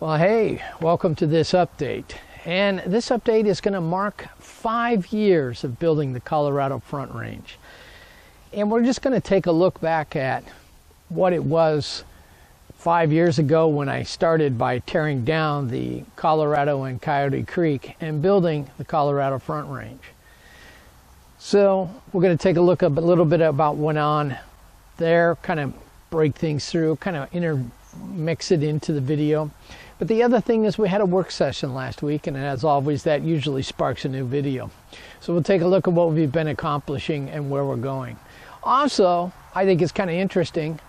Well, hey, welcome to this update. And this update is going to mark 5 years of building the Colorado Front Range. And we're just going to take a look back at what it was 5 years ago when I started by tearing down the Colorado and Coyote Creek and building the Colorado Front Range. So we're going to take a look at a little bit about what went on there, kind of break things through, kind of intermix it into the video. But the other thing is we had a work session last week, and as always, that usually sparks a new video. So we'll take a look at what we've been accomplishing and where we're going. Also, I think it's kind of interesting.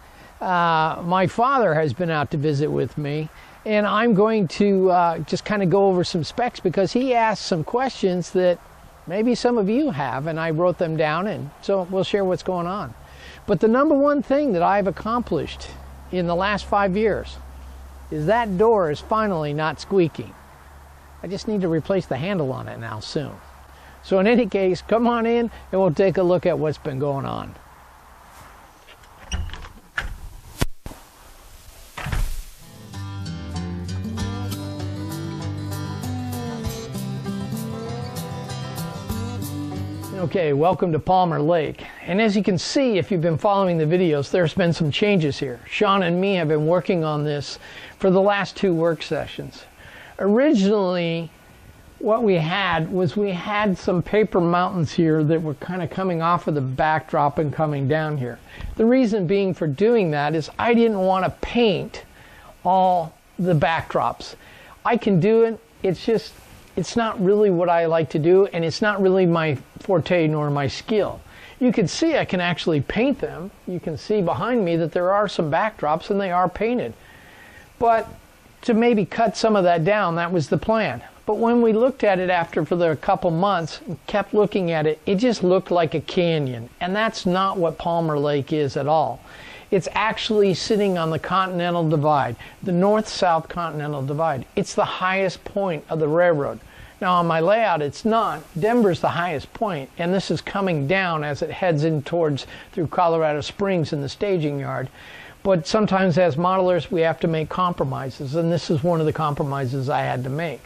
My father has been out to visit with me, and I'm going to just kind of go over some specs because he asked some questions that maybe some of you have, and I wrote them down, and so we'll share what's going on. But the number one thing that I've accomplished in the last 5 years is that door is finally not squeaking. I just need to replace the handle on it now soon. So in any case, come on in and we'll take a look at what's been going on. Okay, welcome to Palmer Lake. And as you can see, if you've been following the videos, there's been some changes here. Sean and me have been working on this for the last 2 work sessions. Originally, what we had some paper mountains here that were kind of coming off of the backdrop and coming down here. The reason being for doing that is I didn't want to paint all the backdrops. I can do it, it's not really what I like to do, and it's not really my forte nor my skill. You can see I can actually paint them. You can see behind me that there are some backdrops and they are painted. But to maybe cut some of that down, that was the plan. But when we looked at it for a couple months and kept looking at it, it just looked like a canyon. And that's not what Palmer Lake is at all. It's actually sitting on the Continental Divide, the north-south Continental Divide. It's the highest point of the railroad. Now on my layout it's not. Denver's the highest point, and this is coming down as it heads in through Colorado Springs in the staging yard. But sometimes as modelers we have to make compromises, and this is one of the compromises I had to make.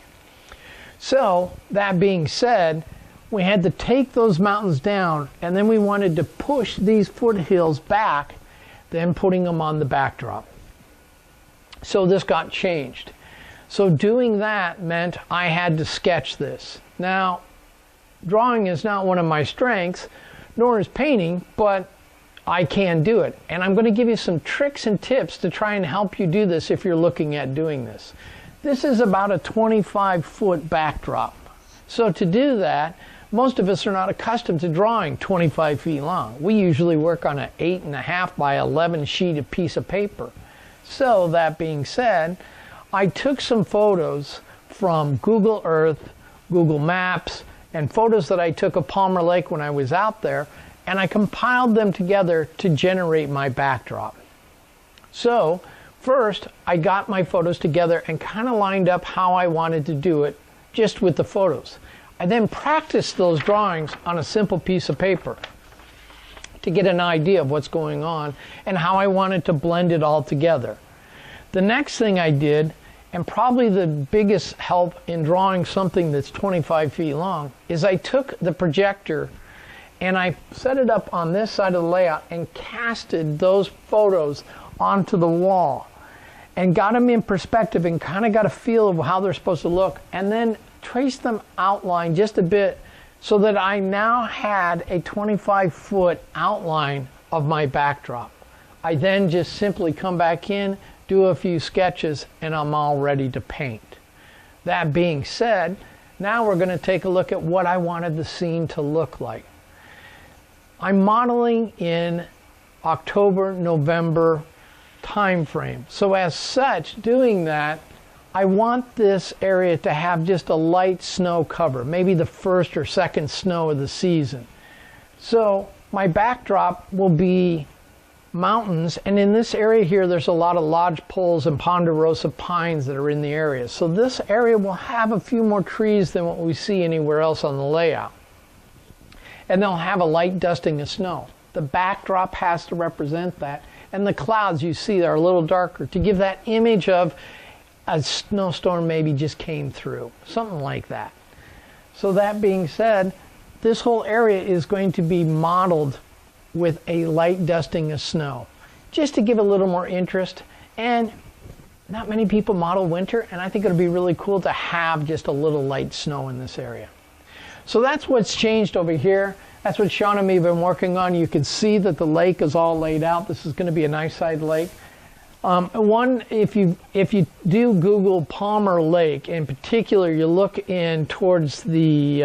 So that being said, we had to take those mountains down, and then we wanted to push these foothills back, then putting them on the backdrop. So this got changed. So doing that meant I had to sketch this. Now, drawing is not one of my strengths, nor is painting, but I can do it. And I'm going to give you some tricks and tips to try and help you do this if you're looking at doing this. This is about a 25-foot backdrop. So to do that, most of us are not accustomed to drawing 25 feet long. We usually work on an 8.5 by 11 sheet of piece of paper. So that being said, I took some photos from Google Earth, Google Maps, and photos that I took of Palmer Lake when I was out there, and I compiled them together to generate my backdrop. So first, I got my photos together and kind of lined up how I wanted to do it just with the photos. I then practiced those drawings on a simple piece of paper to get an idea of what's going on and how I wanted to blend it all together. The next thing I did, and probably the biggest help in drawing something that's 25 feet long, is I took the projector and I set it up on this side of the layout and casted those photos onto the wall and got them in perspective and kind of got a feel of how they're supposed to look, and then traced them outline just a bit so that I now had a 25-foot outline of my backdrop. I then just simply come back in, do a few sketches, and I'm all ready to paint. That being said, now we're going to take a look at what I wanted the scene to look like. I'm modeling in October, November time frame. So as such, doing that, I want this area to have just a light snow cover, maybe the first or second snow of the season. So my backdrop will be mountains, and in this area here there's a lot of lodge poles and ponderosa pines that are in the area. So this area will have a few more trees than what we see anywhere else on the layout. And they'll have a light dusting of snow. The backdrop has to represent that, and the clouds you see are a little darker to give that image of a snowstorm maybe just came through, something like that. So that being said, this whole area is going to be modeled with a light dusting of snow, just to give a little more interest. And not many people model winter, and I think it'll be really cool to have just a little light snow in this area. So that's what's changed over here. That's what Sean and me have been working on. You can see that the lake is all laid out. This is going to be a nice sized lake. If you do Google Palmer Lake, in particular, you look in towards the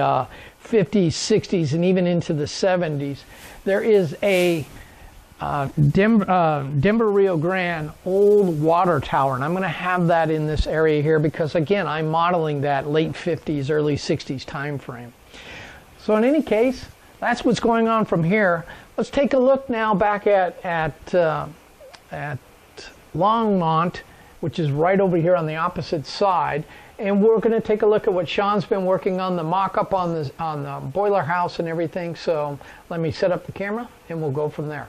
50s, 60s, and even into the 70s, there is a Denver Rio Grande old water tower, and I'm going to have that in this area here because, again, I'm modeling that late 50s, early 60s time frame. So in any case, that's what's going on from here. Let's take a look now back at Longmont, which is right over here on the opposite side, and we're going to take a look at what Sean's been working on, the mock-up on the boiler house and everything. So let me set up the camera and we'll go from there.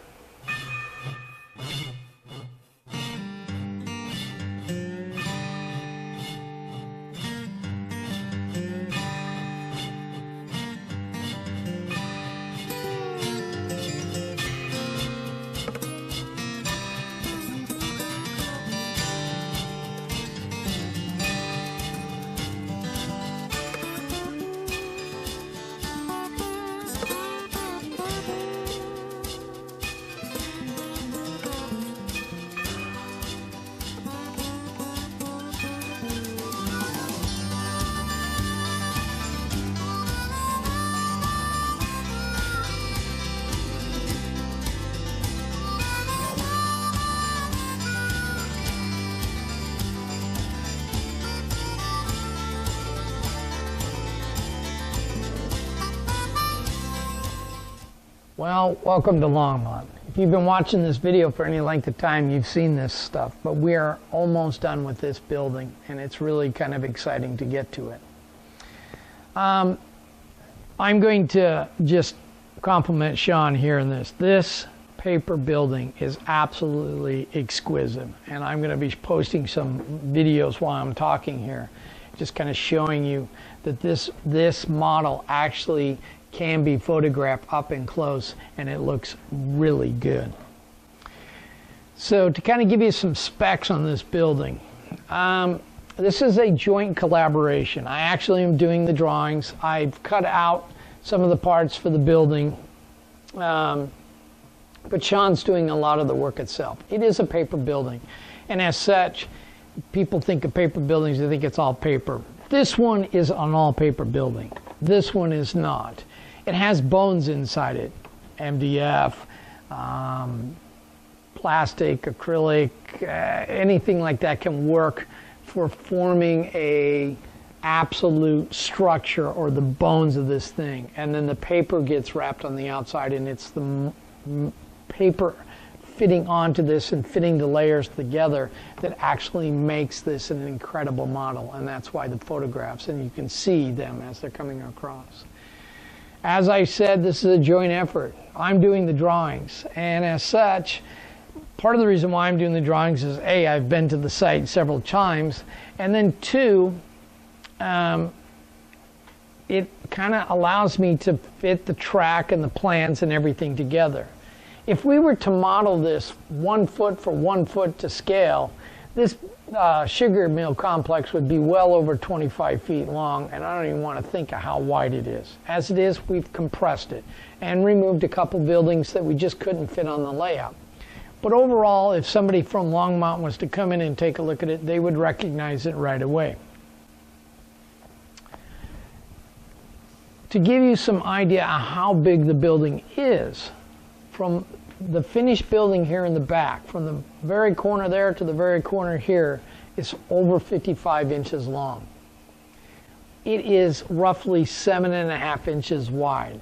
Well, welcome to Longmont. If you've been watching this video for any length of time, you've seen this stuff, but we are almost done with this building, and it's really kind of exciting to get to it. I'm going to just compliment Sean here in this. This paper building is absolutely exquisite, and I'm going to be posting some videos while I'm talking here, just kind of showing you that this model actually can be photographed up and close, and it looks really good. So to kind of give you some specs on this building, this is a joint collaboration. I actually am doing the drawings. I've cut out some of the parts for the building, but Sean's doing a lot of the work itself. It is a paper building, and as such, people think of paper buildings, they think it's all paper. This one is an all paper building. This one is not. It has bones inside it, MDF, plastic, acrylic, anything like that can work for forming a absolute structure or the bones of this thing. And then the paper gets wrapped on the outside, and it's the paper fitting onto this and fitting the layers together that actually makes this an incredible model. And that's why the photographs, and you can see them as they're coming across. As I said, this is a joint effort. I'm doing the drawings, and as such, part of the reason why I'm doing the drawings is A, I've been to the site several times, and then two, it kind of allows me to fit the track and the plans and everything together. If we were to model this 1 foot for 1 foot to scale, this sugar mill complex would be well over 25 feet long, and I don't even want to think of how wide it is. As it is, we've compressed it and removed a couple buildings that we just couldn't fit on the layout. But overall, if somebody from Longmont was to come in and take a look at it, they would recognize it right away. To give you some idea of how big the building is, from the finished building here in the back, from the very corner there to the very corner here, is over 55 inches long. It is roughly 7.5 inches wide.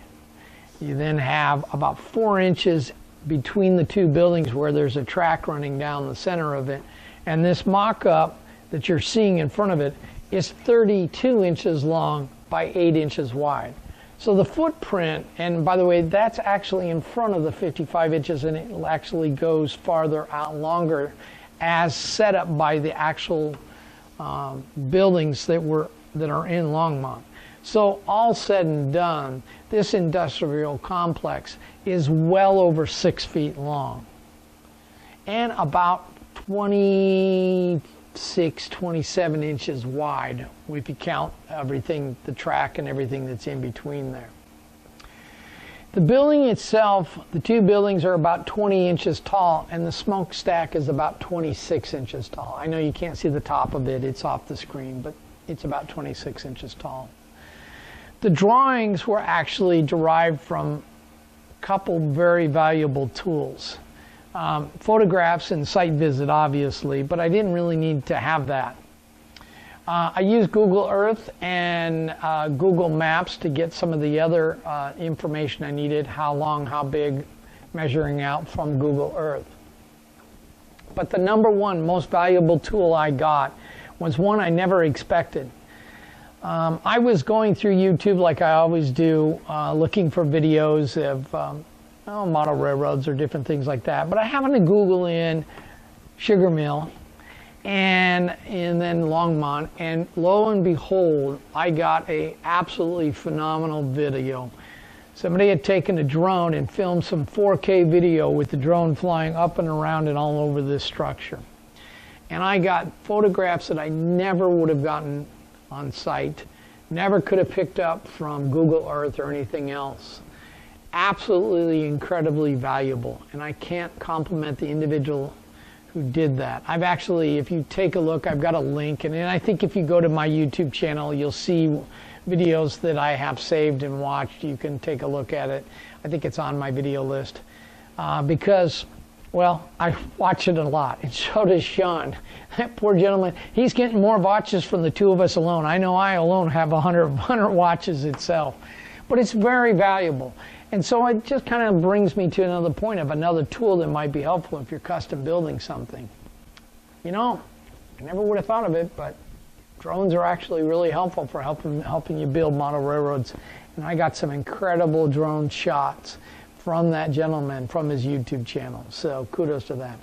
You then have about 4 inches between the two buildings where there's a track running down the center of it. And this mock-up that you're seeing in front of it is 32 inches long by 8 inches wide. So the footprint, and by the way, that's actually in front of the 55 inches, and it actually goes farther out longer as set up by the actual buildings that are in Longmont. So all said and done, this industrial complex is well over 6 feet long and about 26, 27 inches wide if you count everything, the track and everything that's in between there. The building itself, the two buildings are about 20 inches tall, and the smokestack is about 26 inches tall. I know you can't see the top of it, it's off the screen, but it's about 26 inches tall. The drawings were actually derived from a couple very valuable tools. Photographs and site visit, obviously, but I didn't really need to have that. I used Google Earth and Google Maps to get some of the other information I needed, how long, how big, measuring out from Google Earth. But the number one most valuable tool I got was one I never expected. I was going through YouTube like I always do, looking for videos of model railroads or different things like that. But I happened to Google in sugar mill and then Longmont, and lo and behold, I got a absolutely phenomenal video. Somebody had taken a drone and filmed some 4K video with the drone flying up and around and all over this structure. And I got photographs that I never would have gotten on site, never could have picked up from Google Earth or anything else. Absolutely incredibly valuable, and I can't compliment the individual who did that. I've actually, if you take a look, I've got a link, and I think if you go to my YouTube channel, you'll see videos that I have saved and watched. You can take a look at it. I think it's on my video list because, well, I watch it a lot, and so does Sean. That poor gentleman, he's getting more watches from the two of us alone. I know I alone have 100 watches itself, but it's very valuable. And so it just kind of brings me to another point of another tool that might be helpful if you're custom building something. You know, I never would have thought of it, but drones are actually really helpful for helping you build model railroads. And I got some incredible drone shots from that gentleman from his YouTube channel. So kudos to that.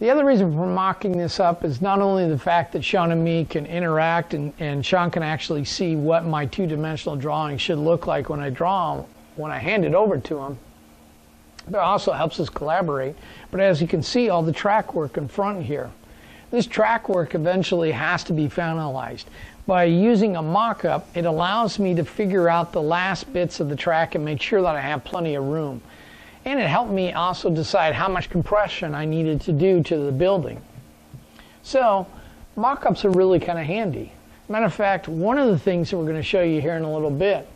The other reason for mocking this up is not only the fact that Sean and me can interact and Sean can actually see what my two-dimensional drawing should look like when I draw them, when I hand it over to him, but it also helps us collaborate. But as you can see, all the track work in front here. This track work eventually has to be finalized. By using a mock-up, it allows me to figure out the last bits of the track and make sure that I have plenty of room. And it helped me also decide how much compression I needed to do to the building. So mock-ups are really kind of handy. Matter of fact, one of the things that we're going to show you here in a little bit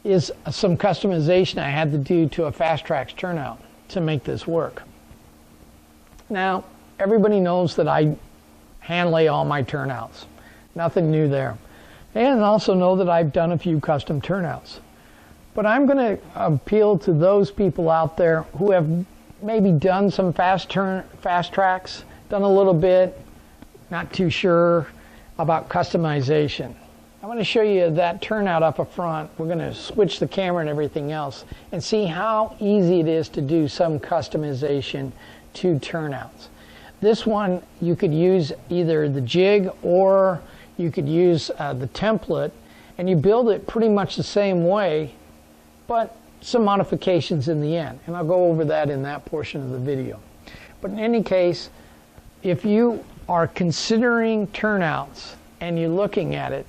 is some customization I had to do to a Fast Tracks turnout to make this work. Now, everybody knows that I hand lay all my turnouts. Nothing new there. And also know that I've done a few custom turnouts. But I'm going to appeal to those people out there who have maybe done some fast tracks, done a little bit, not too sure about customization. I want to show you that turnout up front. We're going to switch the camera and everything else and see how easy it is to do some customization to turnouts. This one, you could use either the jig or you could use the template, and you build it pretty much the same way, but some modifications in the end. And I'll go over that in that portion of the video. But in any case, if you are considering turnouts and you're looking at it,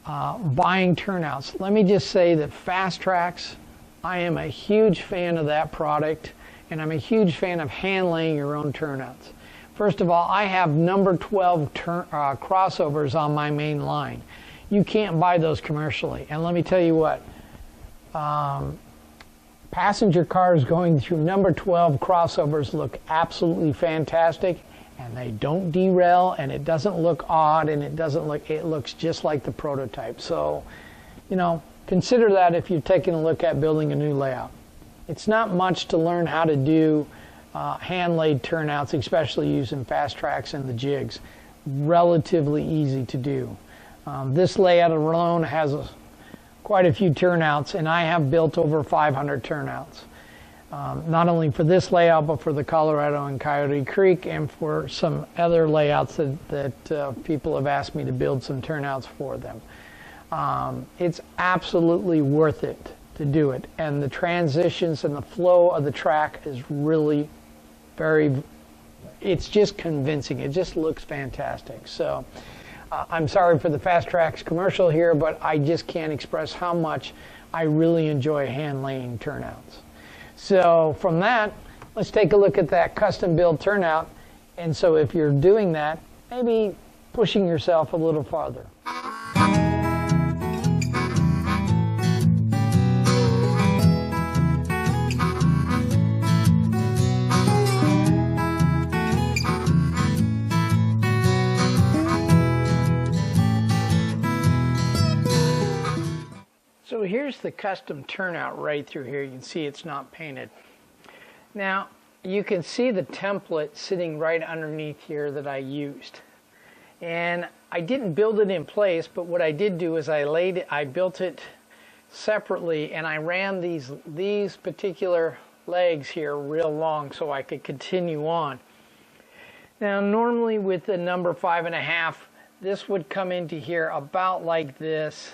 buying turnouts, let me just say that Fast Tracks, I am a huge fan of that product, and I'm a huge fan of hand laying your own turnouts. First of all, I have number 12 crossovers on my main line. You can't buy those commercially. And let me tell you what, passenger cars going through number 12 crossovers look absolutely fantastic, and they don't derail, and it doesn't look odd, and it looks just like the prototype. So, you know, consider that if you're taking a look at building a new layout. It's not much to learn how to do hand-laid turnouts, especially using Fast Tracks and the jigs. Relatively easy to do. This layout alone has quite a few turnouts, and I have built over 500 turnouts. not only for this layout, but for the Colorado and Coyote Creek, and for some other layouts that people have asked me to build some turnouts for them. It's absolutely worth it to do it, and the transitions and the flow of the track is really it's just convincing. It just looks fantastic. So I'm sorry for the Fast Tracks commercial here, but I just can't express how much I really enjoy hand laying turnouts. So from that, let's take a look at that custom build turnout. And so if you're doing that, maybe pushing yourself a little farther. So here's the custom turnout right through here. You can see it's not painted. Now, you can see the template sitting right underneath here that I used. And I didn't build it in place, but what I did do is I built it separately, and I ran these particular legs here real long so I could continue on. Now, normally with the number 5.5, this would come into here about like this,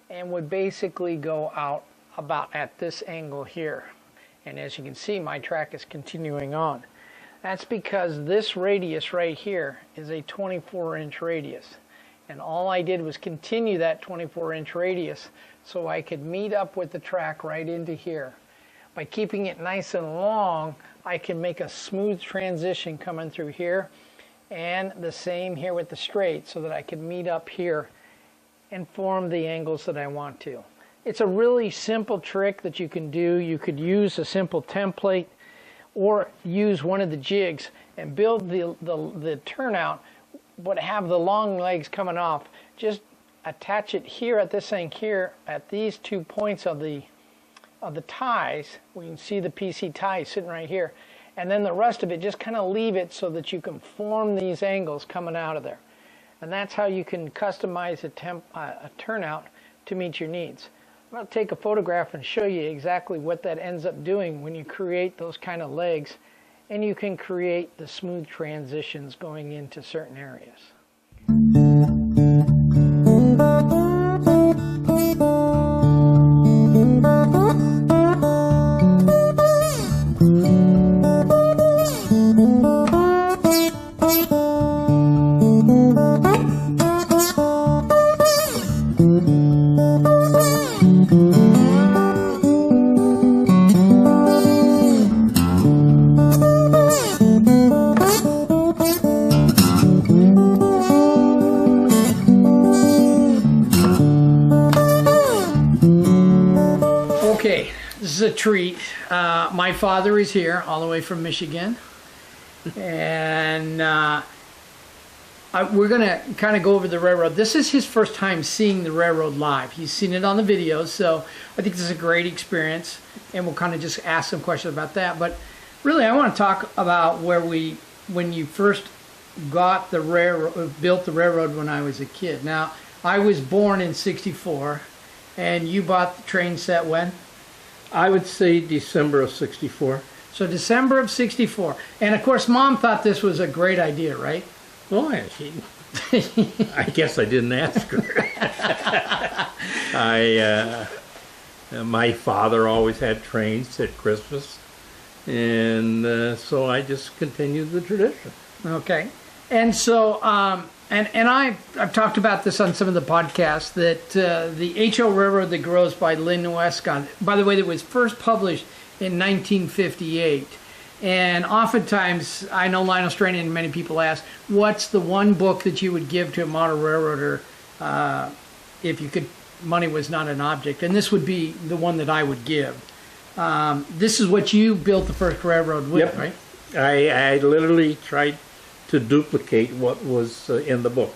and would basically go out about at this angle here. And as you can see, my track is continuing on. That's because this radius right here is a 24-inch radius. And all I did was continue that 24-inch radius so I could meet up with the track right into here. By keeping it nice and long, I can make a smooth transition coming through here, and the same here with the straight, so that I can meet up here and form the angles that I want to. It's a really simple trick that you can do. You could use a simple template or use one of the jigs and build the turnout, but have the long legs coming off. Just attach it here at this thing here at these 2 points of the ties. We can see the PC ties sitting right here. And then the rest of it, just kind of leave it so that you can form these angles coming out of there. And that's how you can customize a turnout to meet your needs. I'm going to take a photograph and show you exactly what that ends up doing when you create those kind of legs, and you can create the smooth transitions going into certain areas. Okay, this is a treat. My father is here all the way from Michigan, and we're going to kind of go over the railroad. This is his first time seeing the railroad live. He's seen it on the videos, so I think this is a great experience, and we'll kind of just ask some questions about that. But really, I want to talk about when you first got the railroad, built the railroad when I was a kid. Now, I was born in '64, and you bought the train set when? I would say December of '64. So December of '64. And of course, Mom thought this was a great idea, right? Oh, yeah, I guess I didn't ask her. My father always had trains at Christmas, and so I just continued the tradition. Okay. And so, and I've talked about this on some of the podcasts, that the H.O. Railroad That Grows by Lynn Westcott, by the way, that was first published in 1958. And oftentimes, I know Lionel Stranion and many people ask, what's the one book that you would give to a model railroader if you could, money was not an object? And this would be the one that I would give. This is what you built the first railroad with, yep. Right? I literally tried to duplicate what was in the book.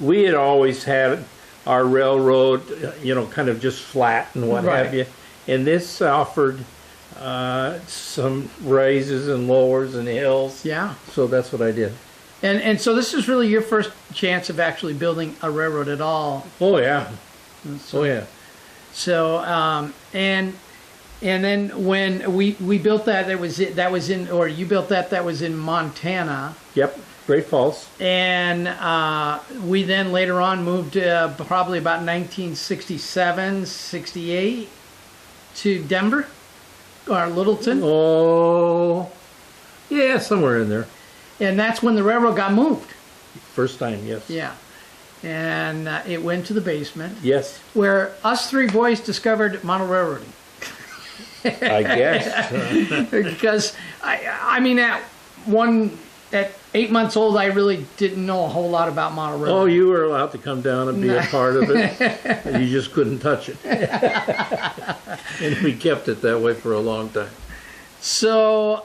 We had always had our railroad, kind of just flat and what Right. have you. And this offered some raises and lowers and hills. Yeah. So that's what I did. And so this is really your first chance of actually building a railroad at all. Oh, yeah. So, Oh, yeah. So, and And then when we built that, that was in, or you built that was in Montana. Yep, Great Falls. And we then later on moved probably about 1967, 68 to Denver or Littleton. Oh, yeah, somewhere in there. And that's when the railroad got moved. First time, yes. Yeah. And it went to the basement. Yes. Where us three boys discovered model railroading. I guess. Because, I mean, at 8 months old, I really didn't know a whole lot about model railroading. Oh, you were allowed to come down and be a part of it. You just couldn't touch it. And we kept it that way for a long time. So,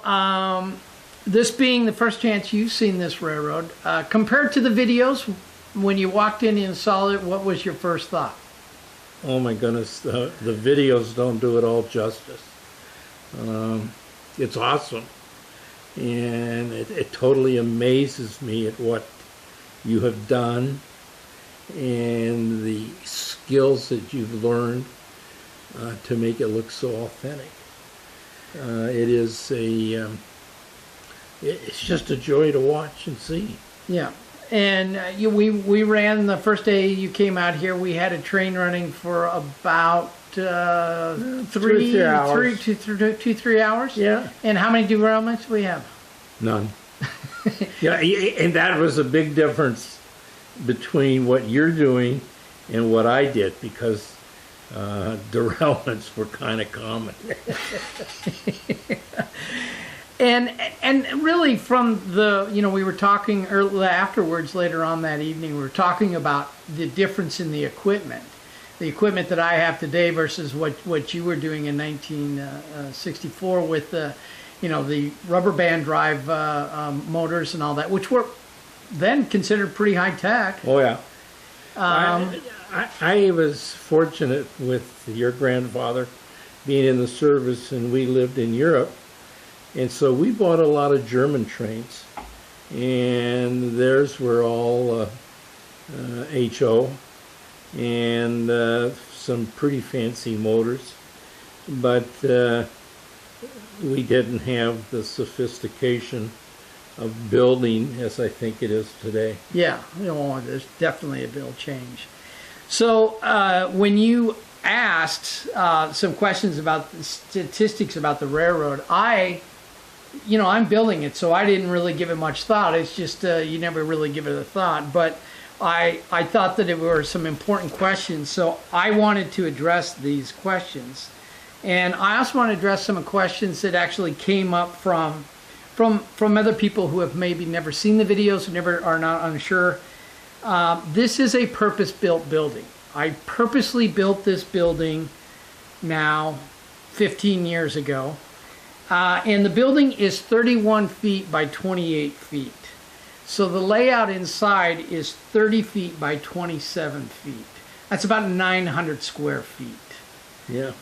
this being the first chance you've seen this railroad, compared to the videos, when you walked in and saw it, what was your first thought? Oh my goodness, the videos don't do it all justice. It's awesome. And it totally amazes me at what you have done and the skills that you've learned to make it look so authentic. It is it's just a joy to watch and see. Yeah. And we ran the first day you came out here. We had a train running for about 3 hours. Yeah. And how many derailments we have? None. Yeah, and that was a big difference between what you're doing and what I did, because derailments were kind of common. And really from the, we were talking afterwards later on that evening, we were talking about the difference in the equipment that I have today versus what you were doing in 1964 with the rubber band drive motors and all that, which were then considered pretty high tech. Oh yeah. I was fortunate with your grandfather being in the service, and we lived in Europe. And so we bought a lot of German trains, and theirs were all HO and some pretty fancy motors, but we didn't have the sophistication of building as I think it is today. Yeah, there's definitely a build change. So when you asked some questions about the statistics about the railroad, I'm building it, so I didn't really give it much thought. It's just you never really give it a thought. But I thought that there were some important questions, so I wanted to address these questions. And I also want to address some questions that actually came up from other people who have maybe never seen the videos, who are not unsure. This is a purpose-built building. I purposely built this building now 15 years ago. And the building is 31 feet by 28 feet. So the layout inside is 30 feet by 27 feet. That's about 900 square feet. Yeah.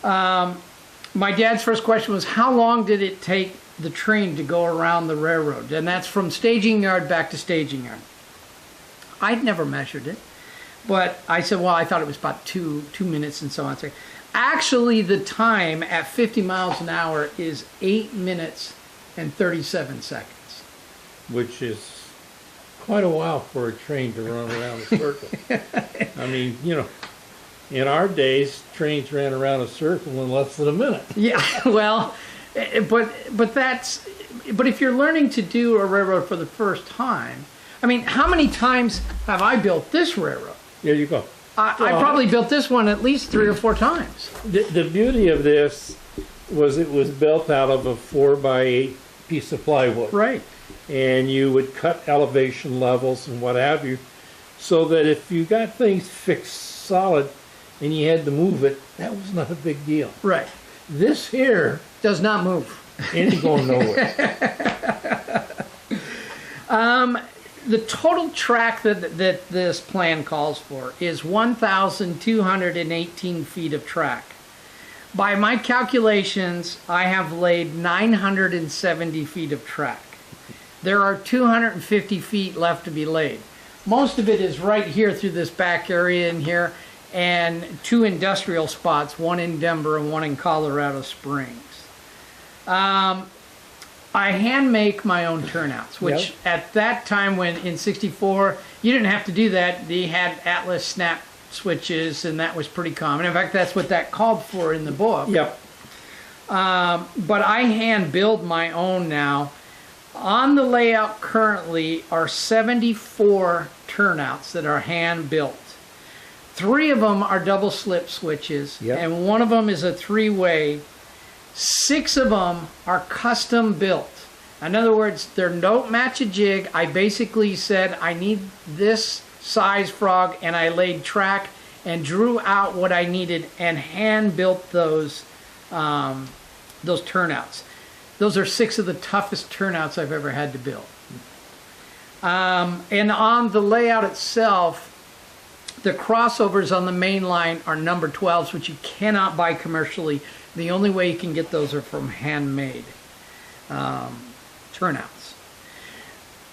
My dad's first question was, how long did it take the train to go around the railroad? And that's from staging yard back to staging yard. I'd never measured it, but I said, well, I thought it was about two minutes and so on. Actually, the time at 50 miles an hour is 8 minutes and 37 seconds. Which is quite a while for a train to run around a circle. I mean, in our days, trains ran around a circle in less than a minute. Yeah, well, but if you're learning to do a railroad for the first time, I mean, how many times have I built this railroad? There you go. I probably built this one at least 3 or 4 times. The beauty of this was it was built out of a 4x8 piece of plywood. Right. And you would cut elevation levels and what have you, so that if you got things fixed solid and you had to move it, that was not a big deal. Right. This here does not move. Ain't going nowhere. The total track that this plan calls for is 1,218 feet of track. By my calculations, I have laid 970 feet of track. There are 250 feet left to be laid. Most of it is right here through this back area in here, and 2 industrial spots, one in Denver and one in Colorado Springs. I hand make my own turnouts, which Yep. at that time when in 64, you didn't have to do that. They had Atlas snap switches, and that was pretty common. In fact, that's what that called for in the book. Yep. But I hand build my own now. On the layout currently are 74 turnouts that are hand built. 3 of them are double slip switches, Yep. and 1 of them is a 3-way. 6 of them are custom built. In other words, they don't match a jig. I basically said I need this size frog, and I laid track and drew out what I needed and hand built those turnouts. Those are 6 of the toughest turnouts I've ever had to build. And on the layout itself, the crossovers on the main line are number 12s, which you cannot buy commercially. The only way you can get those are from handmade turnouts.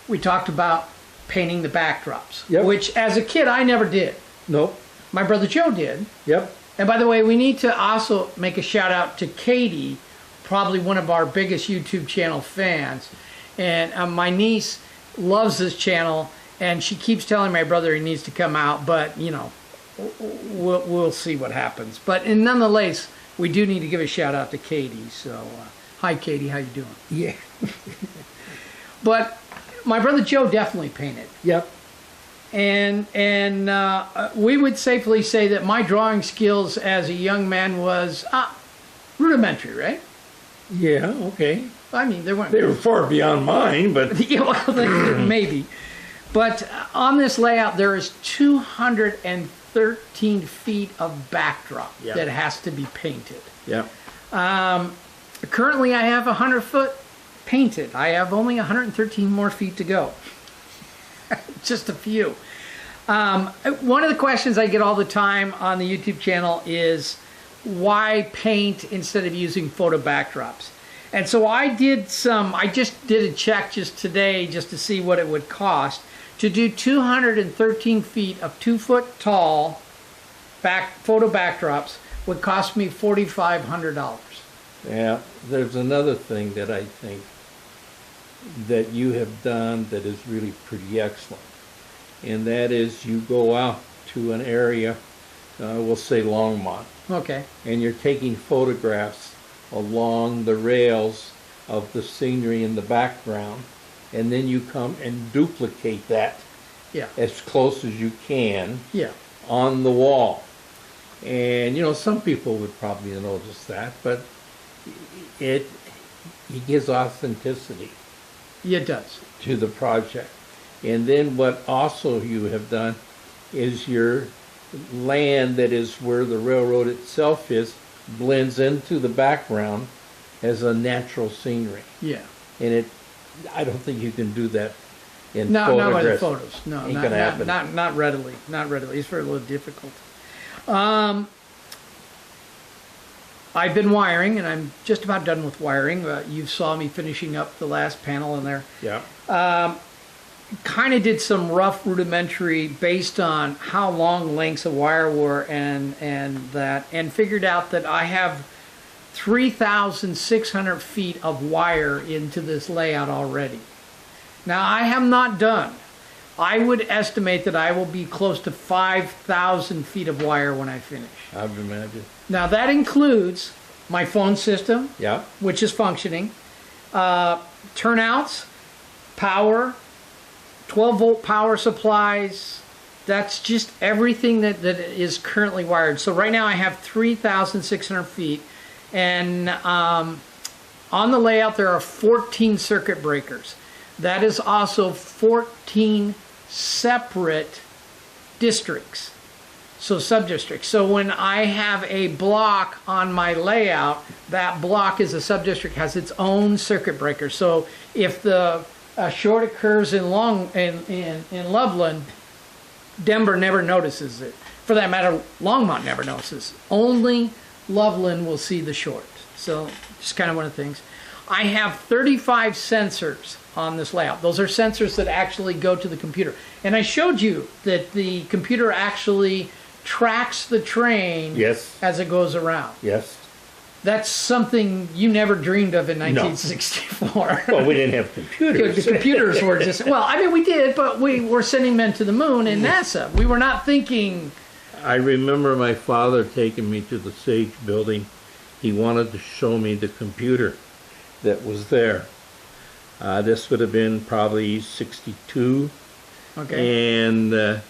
We talked about painting the backdrops, Yep. which as a kid I never did. Nope. My brother Joe did. Yep. And by the way, we need to also make a shout out to Katie, probably one of our biggest YouTube channel fans. And my niece loves this channel, and she keeps telling my brother he needs to come out, but you know, we'll see what happens. But nonetheless, we do need to give a shout out to Katie. So, hi Katie, how you doing? Yeah. But my brother Joe definitely painted. Yep. And we would safely say that my drawing skills as a young man was rudimentary, right? Yeah. Okay. I mean, they weren't. They were far beyond mine, but Yeah, well, maybe. But on this layout, there is 213 feet of backdrop Yeah. that has to be painted. yeah. Currently, I have 100 foot painted. I have only 113 more feet to go. Just a few. One of the questions I get all the time on the YouTube channel is why paint instead of using photo backdrops? And so I just did a check just today just to see what it would cost to do 213 feet of 2-foot tall photo backdrops would cost me $4,500. Yeah. There's another thing that I think that you have done that is really pretty excellent, and that is you go out to an area, we'll say Longmont, Okay. and you're taking photographs along the rails of the scenery in the background, and then you come and duplicate that Yeah. as close as you can Yeah. on the wall. And you know, some people would probably notice that, but it gives authenticity It does. to the project. And then what also you have done is your land that is where the railroad itself is blends into the background as a natural scenery. Yeah. And I don't think you can do that in No, not by the photographs. photos. No, Ain't not, gonna not, happen. not readily. Not readily. It's very a little difficult. I've been wiring, and I'm just about done with wiring. You saw me finishing up the last panel in there. Yeah. Kind of did some rough rudimentary based on how long lengths of wire were and figured out that I have 3,600 feet of wire into this layout already. Now I am not done. I would estimate that I will be close to 5,000 feet of wire when I finish. I would imagine. Now that includes my phone system, Yeah. which is functioning, turnouts, power, 12-volt power supplies. That's just everything that is currently wired. So right now I have 3,600 feet, and on the layout there are 14 circuit breakers. That is also 14 separate districts, so subdistricts. So when I have a block on my layout, that block is a subdistrict, has its own circuit breaker. So if the short occurs in Loveland, Denver never notices it. For that matter, Longmont never notices. Only Loveland will see the short. So just kind of one of the things. I have 35 sensors on this layout. Those are sensors that actually go to the computer. And I showed you that the computer actually tracks the train Yes. as it goes around. Yes. That's something you never dreamed of in 1964. Well, we didn't have computers. The computers were just, well, I mean, we did, but we were sending men to the moon in NASA. We were not thinking. I remember my father taking me to the Sage building. He wanted to show me the computer that was there. This would have been probably 62. Okay. And the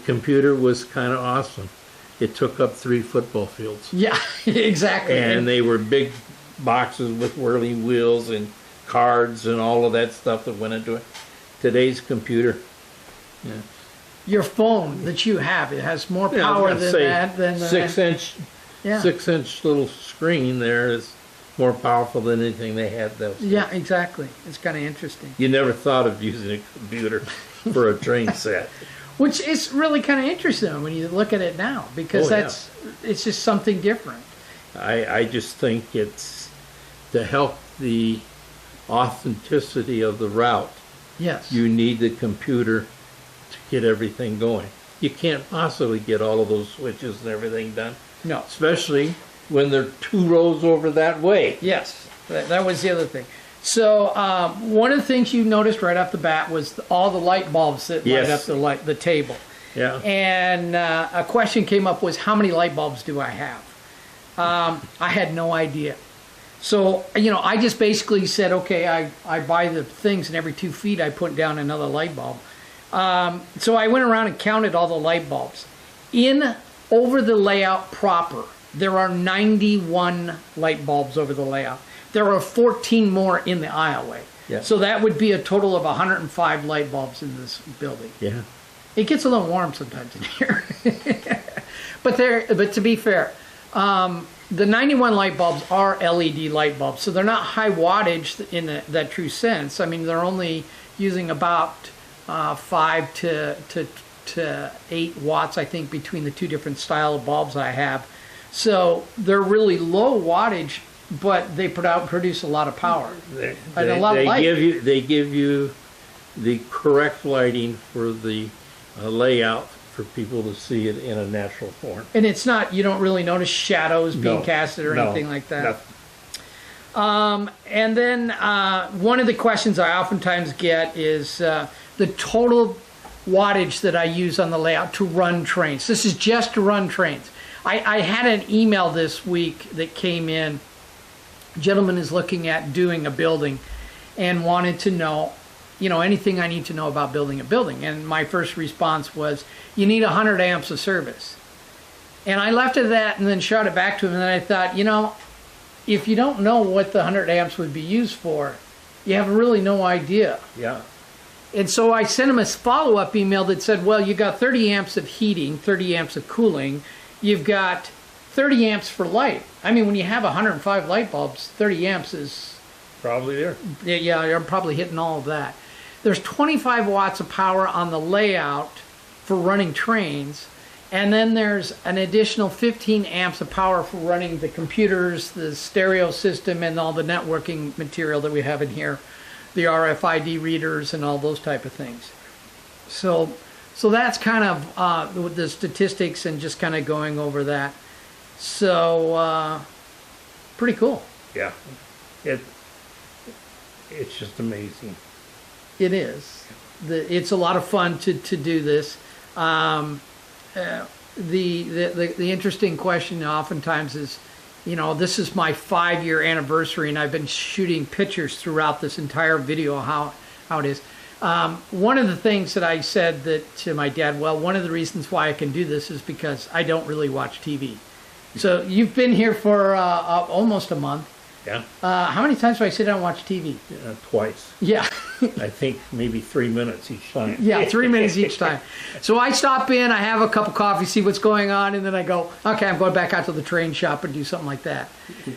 computer was kind of awesome. It took up 3 football fields. Yeah, exactly. And they were big boxes with whirling wheels and cards and all of that stuff that went into it. Today's computer. Yeah. Your phone that you have, it has more power than that. Than 6-inch, yeah. 6-inch little screen there is more powerful than anything they had those days. Yeah, exactly. It's kind of interesting. You never thought of using a computer for a train set. Which is really kind of interesting when you look at it now, because it's just something different. I just think it's to help the authenticity of the route. Yes. You need the computer to get everything going. You can't possibly get all of those switches and everything done. No. Especially when they're 2 rows over that way. Yes, that was the other thing. So one of the things you noticed right off the bat was all the light bulbs that light up the table. Yeah. And a question came up was, how many light bulbs do I have? I had no idea. So, I just basically said, okay, I buy the things, and every 2 feet I put down another light bulb. So I went around and counted all the light bulbs. Over the layout proper, there are 91 light bulbs over the layout. There are 14 more in the aisleway. Yeah. So that would be a total of 105 light bulbs in this building. Yeah. It gets a little warm sometimes in here. But to be fair, the 91 light bulbs are LED light bulbs, so they're not high wattage in that true sense. I mean, they're only using about 5 to 8 watts, I think, between the 2 different style of bulbs I have. So they're really low wattage, but they produce a lot of power and a lot of light. They give you the correct lighting for the layout for people to see it in a natural form. And it's not, you don't really notice shadows being casted or anything like that. No. And then one of the questions I oftentimes get is the total wattage that I use on the layout to run trains. This is just to run trains. I had an email this week that came in. A gentleman is looking at doing a building and wanted to know, anything I need to know about building a building. And my first response was, you need 100 amps of service. And I left it at that and then shot it back to him. And then I thought, if you don't know what the 100 amps would be used for, you have really no idea. Yeah. And so I sent him a follow-up email that said, well, you got 30 amps of heating, 30 amps of cooling. You've got 30 amps for light. I mean, when you have 105 light bulbs, 30 amps is... Probably there. Yeah, you're probably hitting all of that. There's 25 watts of power on the layout for running trains, and then there's an additional 15 amps of power for running the computers, the stereo system, and all the networking material that we have in here, the RFID readers and all those type of things. So that's kind of the statistics and just kind of going over that. So pretty cool. Yeah. It's just amazing. It is. It's a lot of fun to do this. The interesting question oftentimes is, this is my 5-year anniversary, and I've been shooting pictures throughout this entire video how it is. One of the things that I said to my dad, well, one of the reasons why I can do this is because I don't really watch TV. So you've been here for almost a month. Yeah. How many times do I sit down and watch TV? Twice. Yeah. I think maybe 3 minutes each time. Yeah, 3 minutes each time. So I stop in, I have a cup of coffee, see what's going on, and then I go, okay, I'm going back out to the train shop and do something like that.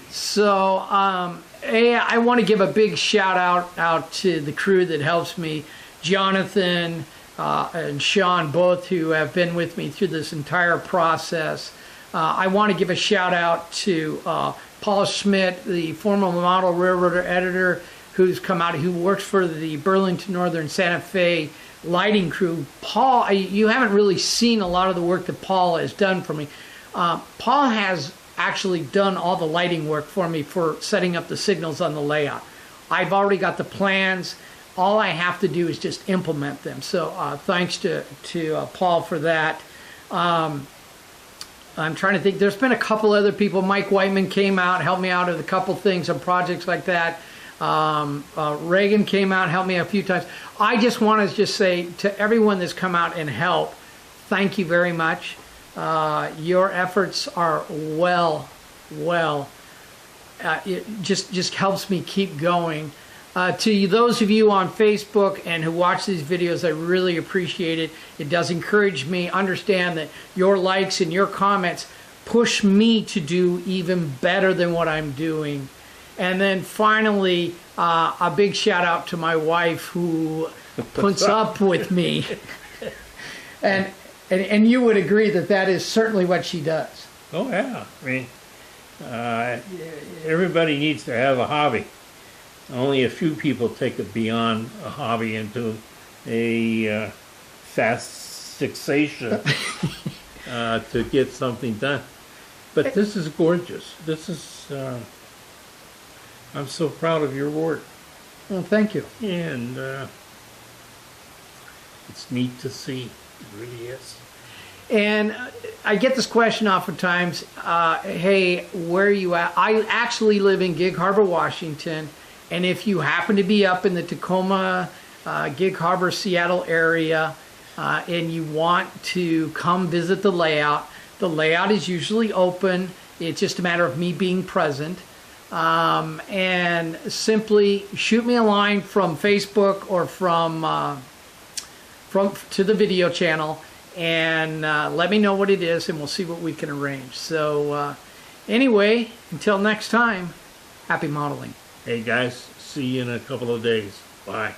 So I want to give a big shout out to the crew that helps me, Jonathan and Sean, both who have been with me through this entire process. I want to give a shout out to Paul Schmidt, the former model railroader editor, who's come out, who works for the Burlington Northern Santa Fe lighting crew. Paul, you haven't really seen a lot of the work that Paul has done for me. Paul has actually done all the lighting work for me for setting up the signals on the layout. I've already got the plans. All I have to do is just implement them. So thanks to Paul for that. I'm trying to think. There's been a couple other people. Mike Whiteman came out, helped me out with a couple things on projects like that. Reagan came out, helped me a few times. I just want to just say to everyone that's come out and helped, thank you very much. Your efforts are it just helps me keep going. To those of you on Facebook and who watch these videos, I really appreciate it. It does encourage me. Understand that your likes and your comments push me to do even better than what I'm doing. And then finally, a big shout out to my wife who puts up with me. And you would agree that that is certainly what she does. Oh yeah, I mean, everybody needs to have a hobby. Only a few people take it beyond a hobby into a fast fixation to get something done. But this is gorgeous. This is, I'm so proud of your work. Well, thank you. And it's neat to see. It really is. And I get this question oftentimes, hey, where are you at? I actually live in Gig Harbor, Washington. And if you happen to be up in the Tacoma, Gig Harbor, Seattle area, and you want to come visit the layout is usually open. It's just a matter of me being present. And simply shoot me a line from Facebook or from to the video channel, and let me know what it is, and we'll see what we can arrange. So anyway, until next time, happy modeling. Hey guys, see you in a couple of days. Bye.